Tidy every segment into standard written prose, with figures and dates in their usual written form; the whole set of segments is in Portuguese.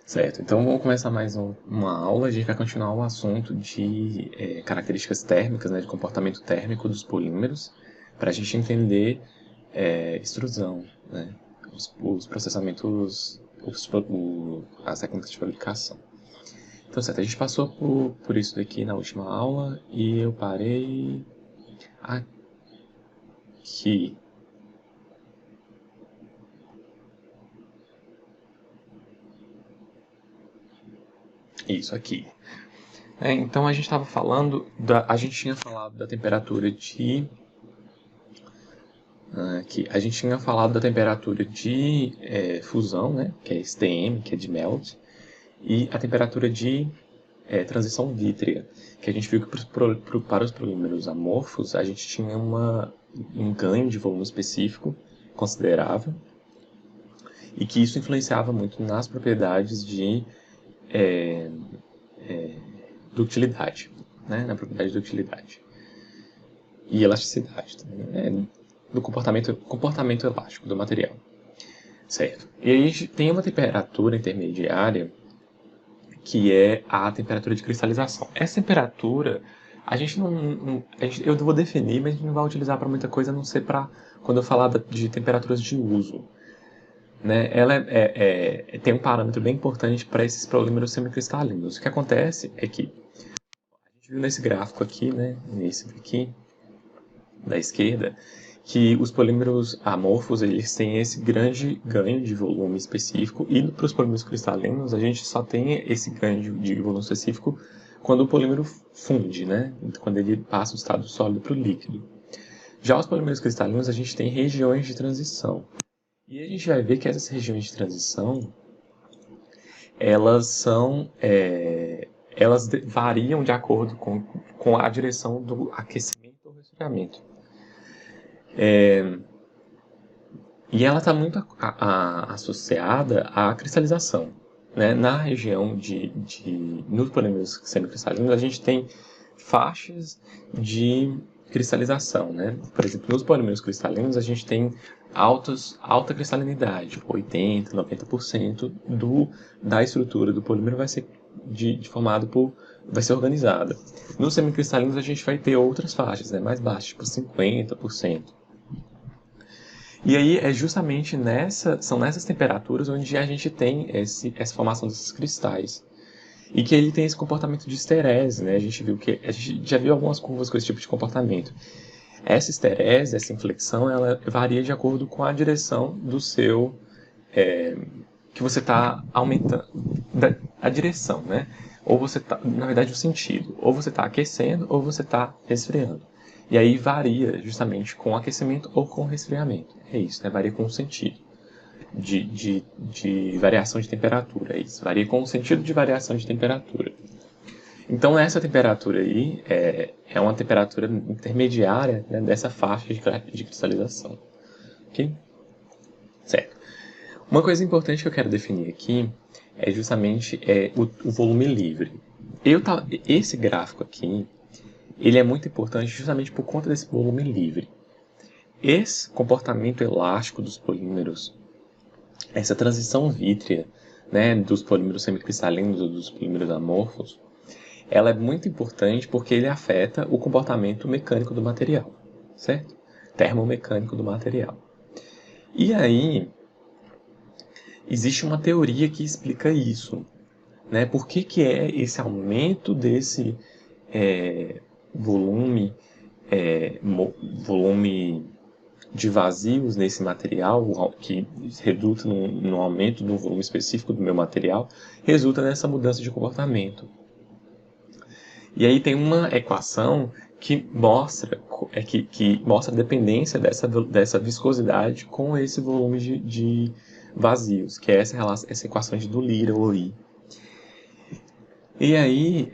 Certo, então vamos começar mais uma aula. A gente vai continuar o assunto de características térmicas, né, de comportamento térmico dos polímeros, para a gente entender extrusão, né, os processamentos, as técnicas de fabricação. Então, certo, a gente passou por isso daqui na última aula e eu parei aqui. Isso aqui. Então a gente estava falando, a gente tinha falado da temperatura de aqui, a gente tinha falado da temperatura de fusão, né, que é STM, que é de melt, e a temperatura de transição vítrea, que a gente viu que para os polímeros amorfos a gente tinha um ganho de volume específico considerável, e que isso influenciava muito nas propriedades de ductilidade, né, na propriedade de ductilidade e elasticidade também, né, do comportamento elástico do material. Certo. E aí a gente tem uma temperatura intermediária que é a temperatura de cristalização. Essa temperatura, a gente não eu vou definir, mas a gente não vai utilizar para muita coisa, a não ser para quando eu falar de temperaturas de uso. Né? Ela tem um parâmetro bem importante para esses polímeros semicristalinos. O que acontece é que, a gente viu nesse gráfico aqui, né, nesse daqui, da esquerda, que os polímeros amorfos eles têm esse grande ganho de volume específico, e para os polímeros cristalinos a gente só tem esse ganho de volume específico quando o polímero funde, né? Quando ele passa do estado sólido para o líquido. Já os polímeros cristalinos a gente tem regiões de transição. E a gente vai ver que essas regiões de transição elas variam de acordo com a direção do aquecimento ou resfriamento. E ela está muito associada à cristalização. Né? Na região nos polímeros semicristalinos, a gente tem faixas de cristalização. Né? Por exemplo, nos polímeros cristalinos, a gente tem alta cristalinidade, 80%, 90% da estrutura do polímero vai ser vai ser organizada. Nos semicristalinos, a gente vai ter outras faixas, né? Mais baixas, tipo 50%. E aí é justamente são nessas temperaturas onde a gente tem essa formação desses cristais. E que ele tem esse comportamento de esterese, né? A gente já viu algumas curvas com esse tipo de comportamento. Essa esterese, essa inflexão, ela varia de acordo com a direção do seu... que você está aumentando... a direção, né? Ou você está... Na verdade, o sentido. Ou você está aquecendo, ou você está resfriando. E aí varia justamente com aquecimento ou com resfriamento. É isso, né? Varia com o sentido de variação de temperatura. É isso, varia com o sentido de variação de temperatura. Então, essa temperatura aí é uma temperatura intermediária, né, dessa faixa de cristalização. Ok? Certo. Uma coisa importante que eu quero definir aqui é justamente o volume livre. Esse gráfico aqui, ele é muito importante justamente por conta desse volume livre. Esse comportamento elástico dos polímeros, essa transição vítrea, né, dos polímeros semicristalinos ou dos polímeros amorfos, ela é muito importante porque ele afeta o comportamento mecânico do material, certo? Termomecânico do material. E aí, existe uma teoria que explica isso, né? Por que é esse aumento desse volume de vazios nesse material, que resulta no aumento do volume específico do meu material, resulta nessa mudança de comportamento. E aí tem uma equação que mostra a dependência dessa viscosidade com esse volume de vazios, que é essa equação de Doolittle. E aí,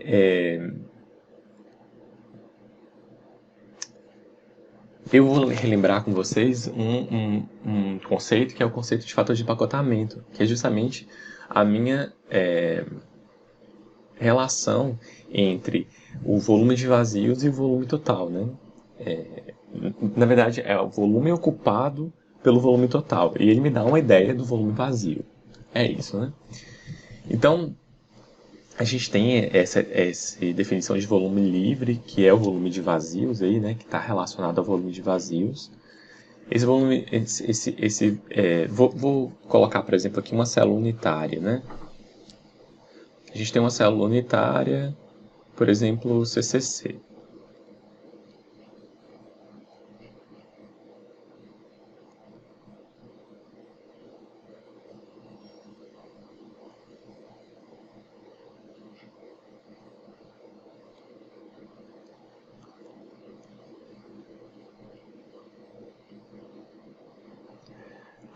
eu vou relembrar com vocês um conceito que é o conceito de fator de empacotamento, que é justamente a minha relação entre o volume de vazios e o volume total, né? Na verdade, é o volume ocupado pelo volume total, e ele me dá uma ideia do volume vazio. É isso, né? Então, a gente tem essa definição de volume livre, que é o volume de vazios aí, né, que está relacionado ao volume de vazios. Esse volume, vou colocar, por exemplo, aqui uma célula unitária, né? A gente tem uma célula unitária, por exemplo, CCC.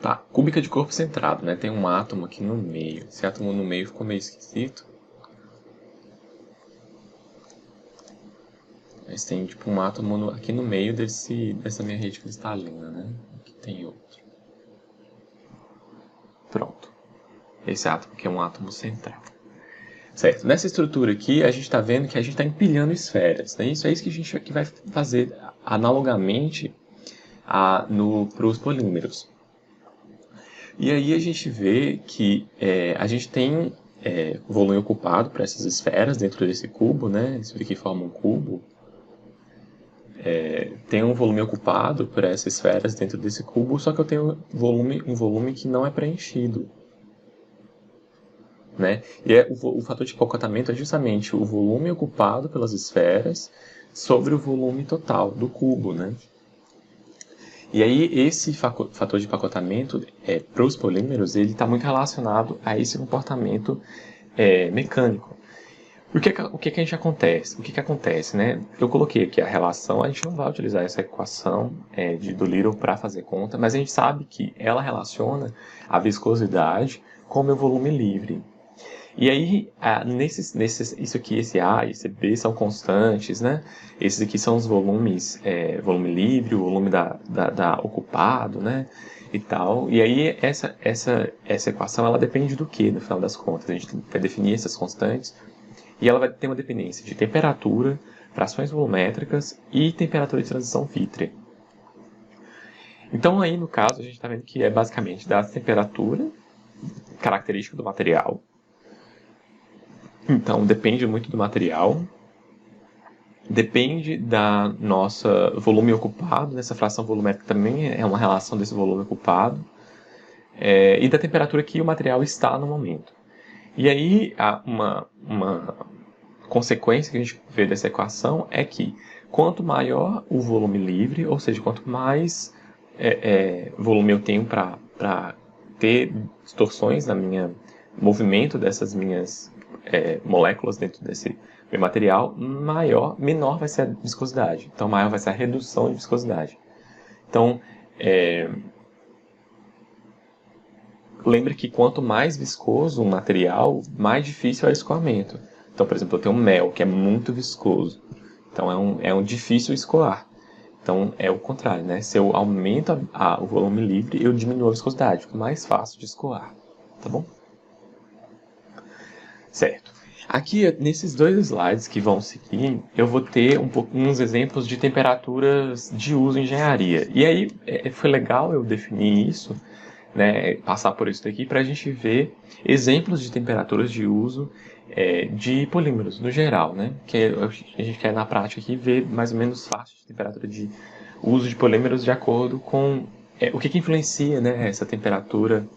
Tá, cúbica de corpo centrado, né? Tem um átomo aqui no meio. Esse átomo no meio ficou meio esquisito. Mas tem tipo um átomo aqui no meio dessa minha rede cristalina, né? Aqui tem outro. Pronto. Esse átomo aqui é um átomo central. Certo. Nessa estrutura aqui, a gente está vendo que a gente está empilhando esferas. Né? Isso é isso que a gente aqui vai fazer analogamente para os polímeros. E aí a gente vê que a gente tem volume ocupado para essas esferas dentro desse cubo, né? Isso aqui forma um cubo. Tem um volume ocupado por essas esferas dentro desse cubo, só que eu tenho um volume que não é preenchido. Né? E o fator de pacotamento é justamente o volume ocupado pelas esferas sobre o volume total do cubo. Né? E aí esse fator de pacotamento para os polímeros ele está muito relacionado a esse comportamento mecânico. O que a gente acontece? O que acontece, né? Eu coloquei aqui a relação, a gente não vai utilizar essa equação do Little para fazer conta, mas a gente sabe que ela relaciona a viscosidade com o meu volume livre. E aí, isso aqui, esse A e esse B são constantes, né? Esses aqui são os volumes, volume livre, o volume da ocupado, né? E tal. E aí, essa equação, ela depende do que, no final das contas? A gente vai definir essas constantes e ela vai ter uma dependência de temperatura, frações volumétricas e temperatura de transição vítrea. Então, aí, no caso, a gente está vendo que é basicamente da temperatura característica do material. Então, depende muito do material, depende da nossa volume ocupado, essa fração volumétrica também é uma relação desse volume ocupado, e da temperatura que o material está no momento. E aí, uma consequência que a gente vê dessa equação é que quanto maior o volume livre, ou seja, quanto mais volume eu tenho para ter distorções na minha movimento dessas minhas moléculas dentro desse meu material, menor vai ser a viscosidade. Então, maior vai ser a redução de viscosidade. Então, lembre que quanto mais viscoso um material, mais difícil é o escoamento. Então, por exemplo, eu tenho mel, que é muito viscoso. Então, é um difícil escoar. Então, é o contrário, né? Se eu aumento o volume livre, eu diminuo a viscosidade. Fica mais fácil de escoar. Tá bom? Certo. Aqui, nesses dois slides que vão seguir, eu vou ter uns exemplos de temperaturas de uso em engenharia. E aí, foi legal eu definir isso, né, passar por isso daqui, para a gente ver exemplos de temperaturas de uso de polímeros, no geral. Né? Que a gente quer, na prática, aqui, ver mais ou menos faixas de temperatura de uso de polímeros de acordo com o que influencia, né, essa temperatura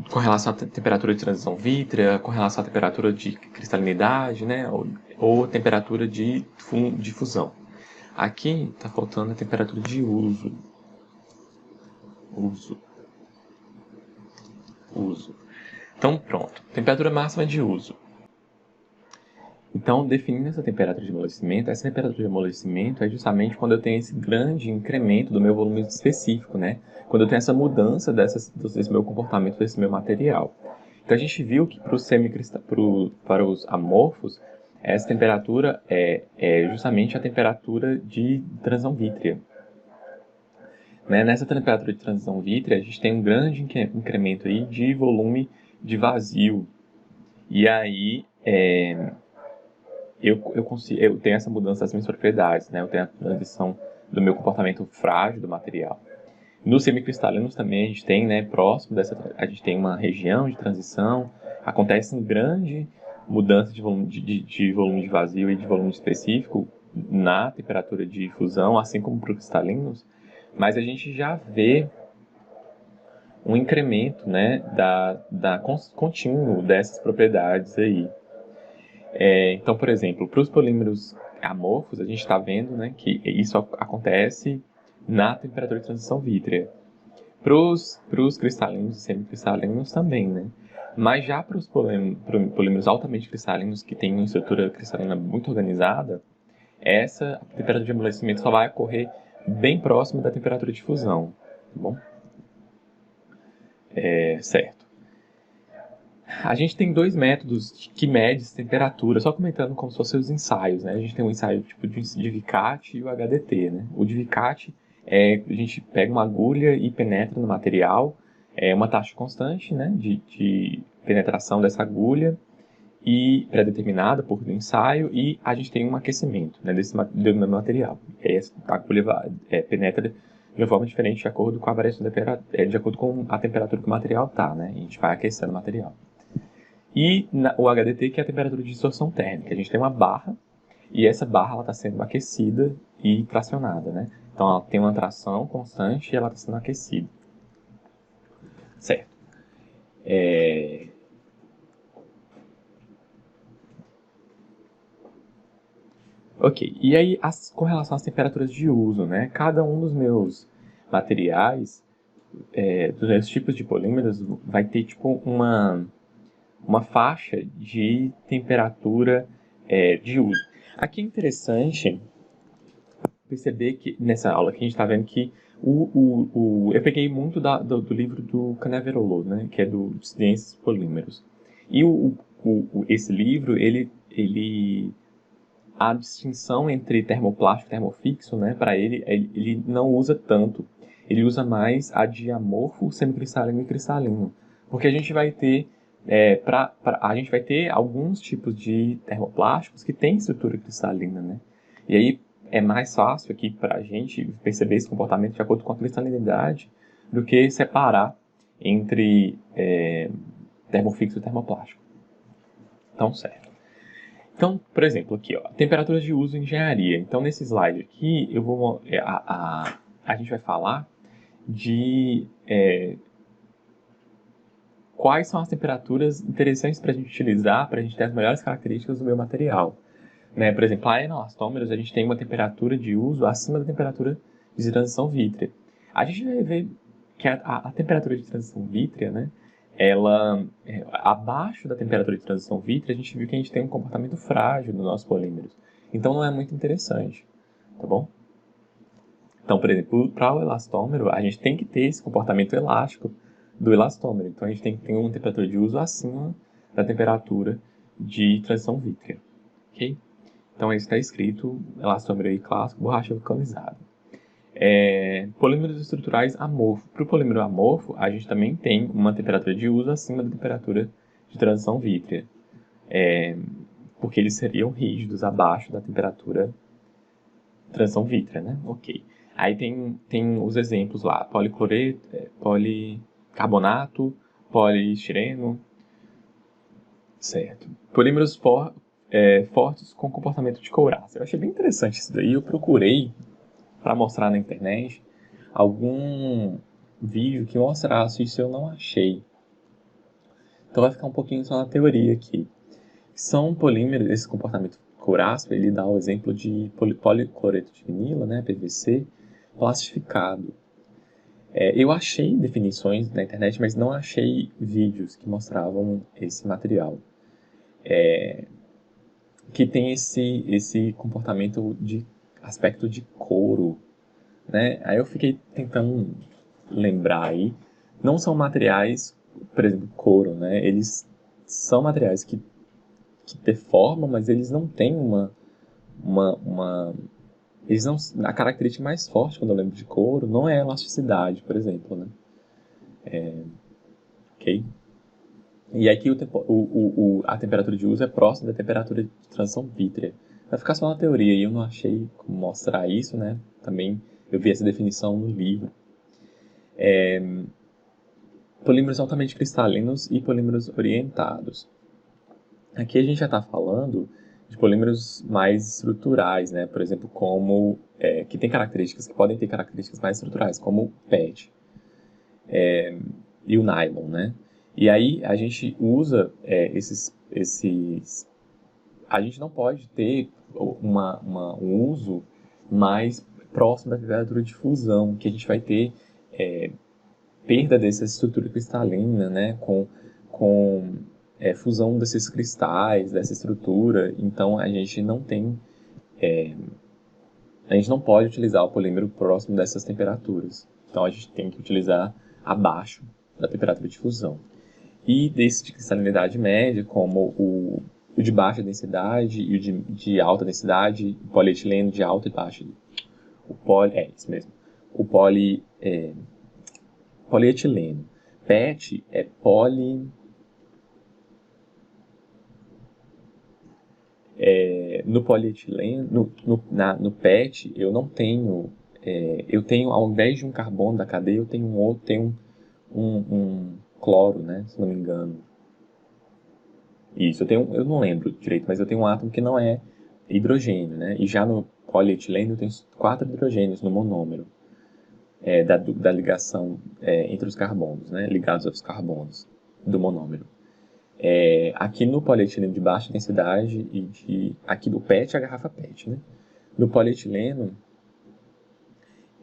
com relação à temperatura de transição vítrea, com relação à temperatura de cristalinidade, né, ou temperatura de fusão. Aqui está faltando a temperatura de uso. Então, pronto. Temperatura máxima de uso. Então, definindo essa temperatura de amolecimento, essa temperatura de amolecimento é justamente quando eu tenho esse grande incremento do meu volume específico, né? Quando eu tenho essa mudança desse meu comportamento, desse meu material. Então, a gente viu que para os amorfos, essa temperatura é justamente a temperatura de transição vítrea. Né? Nessa temperatura de transição vítrea, a gente tem um grande incremento aí de volume de vazio. E aí, eu tenho essa mudança das minhas propriedades, né? Eu tenho a transição do meu comportamento frágil do material. Nos semicristalinos também a gente tem, né, próximo dessa, a gente tem uma região de transição, acontece grande mudança de volume de volume de vazio e de volume específico na temperatura de fusão, assim como para os cristalinos, mas a gente já vê um incremento, né, contínuo dessas propriedades aí. Então, por exemplo, para os polímeros amorfos, a gente está vendo, né, que isso acontece na temperatura de transição vítrea. Para os cristalinos e semicristalinos também, né? Mas já para os polímeros altamente cristalinos, que têm uma estrutura cristalina muito organizada, essa temperatura de amolecimento só vai ocorrer bem próximo da temperatura de fusão, tá bom? Certo. A gente tem dois métodos que medem essa temperatura, só comentando como se fossem os ensaios, né? A gente tem um ensaio tipo de Vicat e o HDT, né? O de Vicat a gente pega uma agulha e penetra no material, uma taxa constante, né, de penetração dessa agulha e pré-determinada por ensaio, e a gente tem um aquecimento, né, desse material. E aí a agulha penetra de uma forma diferente de acordo com a variação de acordo com a temperatura que o material está, né? A gente vai aquecendo o material. E o HDT, que é a temperatura de distorção térmica. A gente tem uma barra, e essa barra está sendo aquecida e tracionada, né? Então ela tem uma tração constante e ela está sendo aquecida. Certo. Ok, e aí com relação às temperaturas de uso, né? Cada um dos meus materiais, dos meus tipos de polímeros, vai ter tipo uma faixa de temperatura de uso. Aqui é interessante perceber que nessa aula que a gente está vendo que eu peguei muito do livro do Canaverolle, né, que é do Ciências Polímeros. E esse livro, ele a distinção entre termoplástico e termofixo, né, para ele não usa tanto. Ele usa mais a de amorfo, semicristalino e cristalino. Porque a gente vai ter a gente vai ter alguns tipos de termoplásticos que têm estrutura cristalina, né? E aí é mais fácil aqui para a gente perceber esse comportamento de acordo com a cristalinidade do que separar entre termofixo e termoplástico. Então, certo. Então, por exemplo, aqui, ó, temperaturas de uso em engenharia. Então, nesse slide aqui, a gente vai falar de quais são as temperaturas interessantes para a gente utilizar, para a gente ter as melhores características do meu material. Né? Por exemplo, a elastômeros, a gente tem uma temperatura de uso acima da temperatura de transição vítrea. A gente vai ver que a temperatura de transição vítrea, né, ela, abaixo da temperatura de transição vítrea, a gente viu que a gente tem um comportamento frágil nos nossos polímeros. Então não é muito interessante, tá bom? Então, por exemplo, para o elastômero, a gente tem que ter esse comportamento elástico do elastômero. Então a gente tem que ter uma temperatura de uso acima da temperatura de transição vítrea, ok? Então isso está escrito, elastômero aí clássico, borracha vulcanizada. Polímeros estruturais amorfo. Para o polímero amorfo, a gente também tem uma temperatura de uso acima da temperatura de transição vítrea, porque eles seriam rígidos abaixo da temperatura de transição vítrea, né? Ok. Aí tem os exemplos lá, policarbonato, poliestireno, certo. Polímeros fortes com comportamento de couraça. Eu achei bem interessante isso daí, eu procurei para mostrar na internet algum vídeo que mostrasse isso, eu não achei. Então vai ficar um pouquinho só na teoria aqui. São polímeros, esse comportamento couraço, ele dá o exemplo de policloreto de vinila, né, PVC, plastificado. Eu achei definições na internet, mas não achei vídeos que mostravam esse material. Que tem esse comportamento de aspecto de couro, né? Aí eu fiquei tentando lembrar aí. Não são materiais, por exemplo, couro, né? Eles são materiais que deformam, mas eles não têm eles não, a característica mais forte quando eu lembro de couro não é a elasticidade, por exemplo, né? Ok? E aqui a temperatura de uso é próxima da temperatura de transição vítrea. Vai ficar só na teoria, e eu não achei como mostrar isso, né? Também eu vi essa definição no livro. Polímeros altamente cristalinos e polímeros orientados. Aqui a gente já está falando de polímeros mais estruturais, né? Por exemplo, como que tem características que podem ter características mais estruturais, como o PET e o nylon, né? E aí a gente usa a gente não pode ter um uso mais próximo da temperatura de fusão, que a gente vai ter perda dessa estrutura cristalina, né, com fusão desses cristais, dessa estrutura. Então a gente não tem, a gente não pode utilizar o polímero próximo dessas temperaturas. Então a gente tem que utilizar abaixo da temperatura de fusão. E desse de cristalinidade média, como o de baixa densidade e o de alta densidade, o polietileno de alta e baixa. Isso mesmo. O polietileno. PET é no polietileno, no PET, eu não tenho, eu tenho, ao invés de um carbono da cadeia, eu tenho um cloro, né, se não me engano. Isso, eu não lembro direito, mas eu tenho um átomo que não é hidrogênio, né, e já no polietileno eu tenho 4 hidrogênios no monômero, da ligação entre os carbonos, né, ligados aos carbonos do monômero. Aqui no polietileno de baixa densidade aqui do PET, a garrafa PET, né? No polietileno,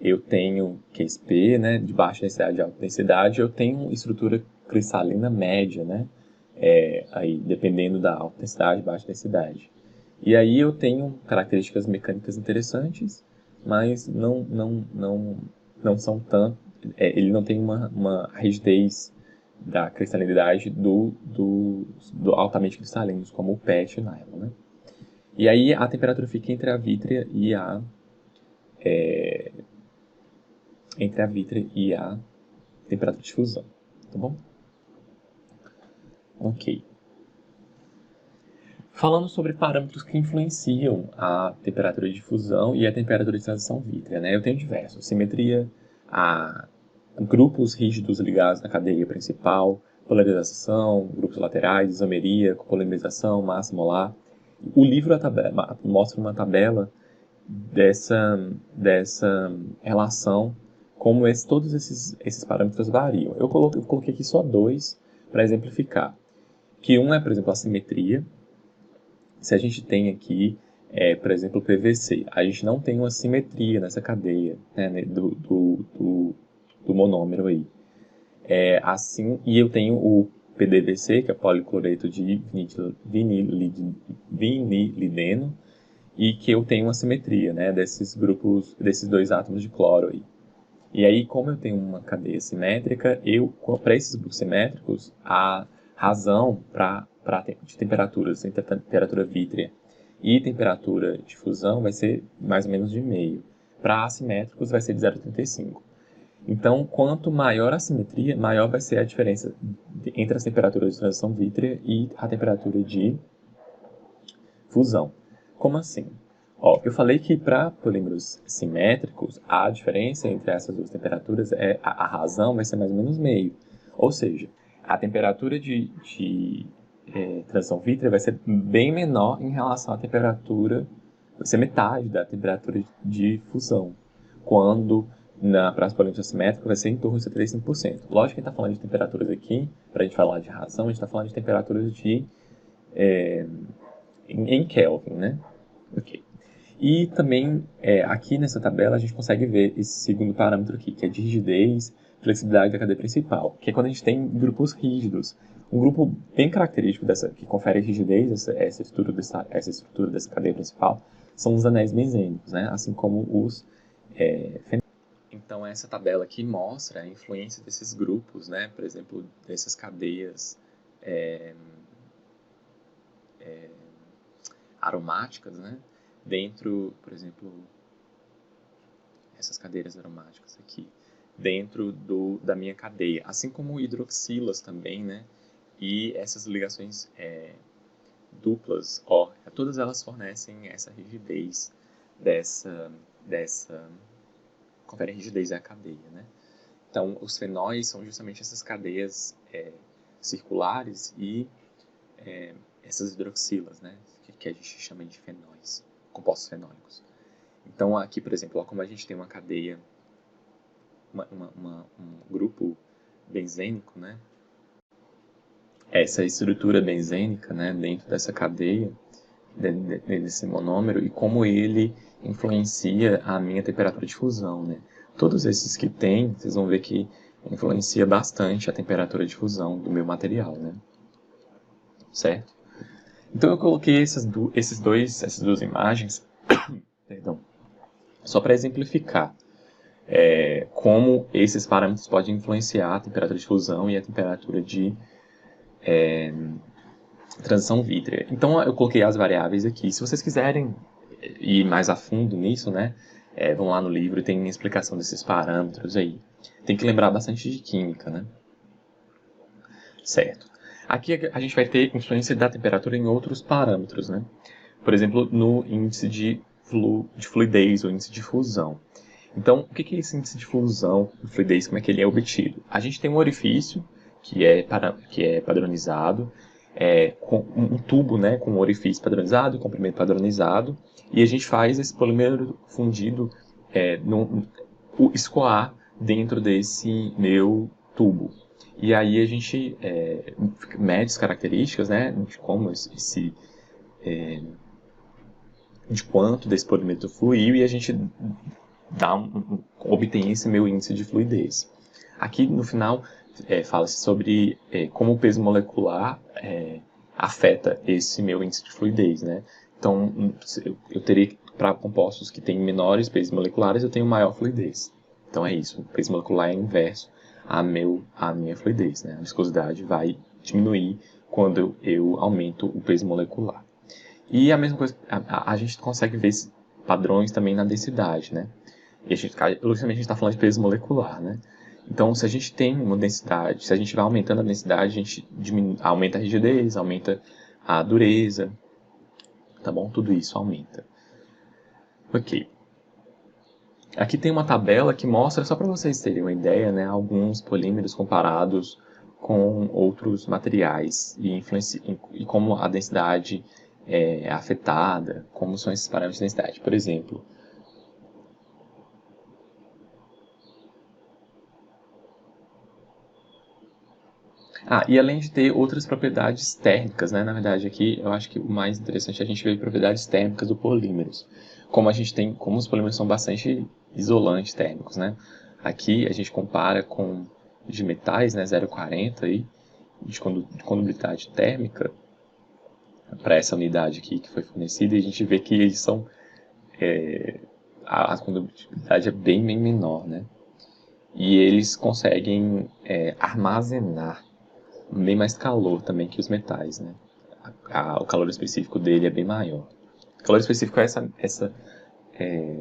eu tenho case P, né? De baixa densidade e alta densidade, eu tenho estrutura cristalina média, né? Aí, dependendo da alta densidade e baixa densidade. E aí eu tenho características mecânicas interessantes, mas não são tanto... ele não tem uma rigidez da cristalinidade do altamente cristalinos, como o PET e o nylon, né? E aí a temperatura fica entre a vítrea e a temperatura de fusão, tá bom? Ok. Falando sobre parâmetros que influenciam a temperatura de fusão e a temperatura de transição vítrea, né? Eu tenho diversos: simetria, grupos rígidos ligados na cadeia principal, polarização, grupos laterais, isomeria, copolimerização, massa molar. O livro mostra uma tabela dessa relação, como todos esses parâmetros variam. Eu coloquei aqui só 2 para exemplificar. Que um é, por exemplo, a simetria. Se a gente tem aqui, por exemplo, o PVC, a gente não tem uma simetria nessa cadeia, né, do monômero aí. Assim, e eu tenho o PDVC, que é policloreto de vinilideno, e que eu tenho uma simetria, né, desses grupos, desses 2 átomos de cloro aí. E aí, como eu tenho uma cadeia simétrica, para esses grupos simétricos, a razão de temperaturas entre a temperatura vítrea e temperatura de fusão vai ser mais ou menos de meio. Para assimétricos, vai ser de 0,35. Então, quanto maior a simetria, maior vai ser a diferença entre as temperaturas de transição vítrea e a temperatura de fusão. Como assim? Eu falei que para polímeros simétricos, a diferença entre essas 2 temperaturas, a razão vai ser mais ou menos meio. Ou seja, a temperatura de transição vítrea vai ser bem menor em relação à temperatura, vai ser metade da temperatura de fusão, quando para as polímeros assimétricos vai ser em torno de 75%. Lógico que a gente está falando de temperaturas aqui, para a gente falar de razão, a gente está falando de temperaturas em Kelvin, né? Ok. E também, aqui nessa tabela, a gente consegue ver esse segundo parâmetro aqui, que é de rigidez, flexibilidade da cadeia principal, que é quando a gente tem grupos rígidos. Um grupo bem característico que confere rigidez, essa estrutura dessa cadeia principal, são os anéis benzênicos, né? Assim como os Então, essa tabela aqui mostra a influência desses grupos, né? Por exemplo, dessas cadeias aromáticas, né? Dentro, por exemplo, essas cadeiras aromáticas aqui, dentro da minha cadeia, assim como hidroxilas também, né? E essas ligações duplas, todas elas fornecem essa rigidez conferem rigidez à cadeia, né? Então, os fenóis são justamente essas cadeias circulares e essas hidroxilas, né, que a gente chama de fenóis, compostos fenólicos. Então, aqui, por exemplo, ó, como a gente tem uma cadeia, um grupo benzênico, né, essa estrutura benzênica, né, dentro dessa cadeia, desse monômero, e como ele influencia a minha temperatura de fusão, né. Todos esses que tem, vocês vão ver que influencia bastante a temperatura de fusão do meu material, né, certo? Então eu coloquei essas duas imagens, perdão, só para exemplificar como esses parâmetros podem influenciar a temperatura de fusão e a temperatura de transição vítrea. Então eu coloquei as variáveis aqui. Se vocês quiserem ir mais a fundo nisso, né, vão lá no livro e tem uma explicação desses parâmetros aí. Tem que lembrar bastante de química, né? Certo. Aqui a gente vai ter influência da temperatura em outros parâmetros, né? Por exemplo, no índice de fluidez ou índice de fusão. Então, o que é esse índice de fusão e fluidez? Como é que ele é obtido? A gente tem um orifício que é padronizado, com um tubo, né, com um orifício padronizado e comprimento padronizado, e a gente faz esse polímero fundido escoar dentro desse meu tubo. E aí a gente mede as características, né, de como de quanto desse polímero fluiu, e a gente obtém esse meu índice de fluidez. Aqui no final fala-se sobre como o peso molecular afeta esse meu índice de fluidez, né? Então eu teria, para compostos que têm menores pesos moleculares, eu tenho maior fluidez. Então é isso, o peso molecular é inverso à minha fluidez, né? A viscosidade vai diminuir quando eu aumento o peso molecular. E a mesma coisa, a gente consegue ver padrões também na densidade, né? E logicamente a gente está falando de peso molecular, né? Então, se a gente tem uma densidade, se a gente vai aumentando a densidade, a gente aumenta a rigidez, aumenta a dureza, tá bom? Tudo isso aumenta. Ok. Aqui tem uma tabela que mostra, só para vocês terem uma ideia, né, alguns polímeros comparados com outros materiais e como a densidade é afetada, como são esses parâmetros de densidade. Por exemplo, e além de ter outras propriedades térmicas, né? Na verdade, aqui eu acho que o mais interessante é a gente ver propriedades térmicas do polímeros. Como os polímeros são bastante isolantes térmicos, né? Aqui a gente compara com de metais, né? 0,40 aí, de condutividade térmica para essa unidade aqui que foi fornecida, e a gente vê que eles são a condutividade é bem menor, né? E eles conseguem armazenar bem mais calor também que os metais, né? O calor específico dele é bem maior. O calor específico é essa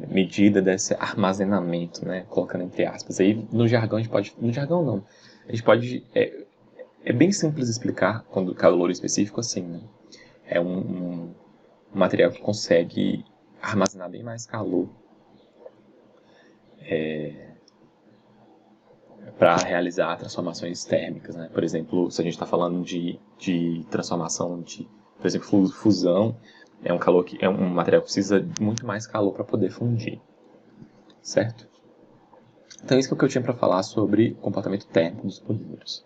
medida desse armazenamento, né? Colocando entre aspas. Aí no jargão a gente pode... No jargão não. A gente pode... É bem simples explicar quando o calor específico assim, né? É um material que consegue armazenar bem mais calor para realizar transformações térmicas, né? Por exemplo, se a gente está falando de transformação de, por exemplo, fusão, é um material que precisa de muito mais calor para poder fundir, certo? Então isso é o que eu tinha para falar sobre o comportamento térmico dos polímeros.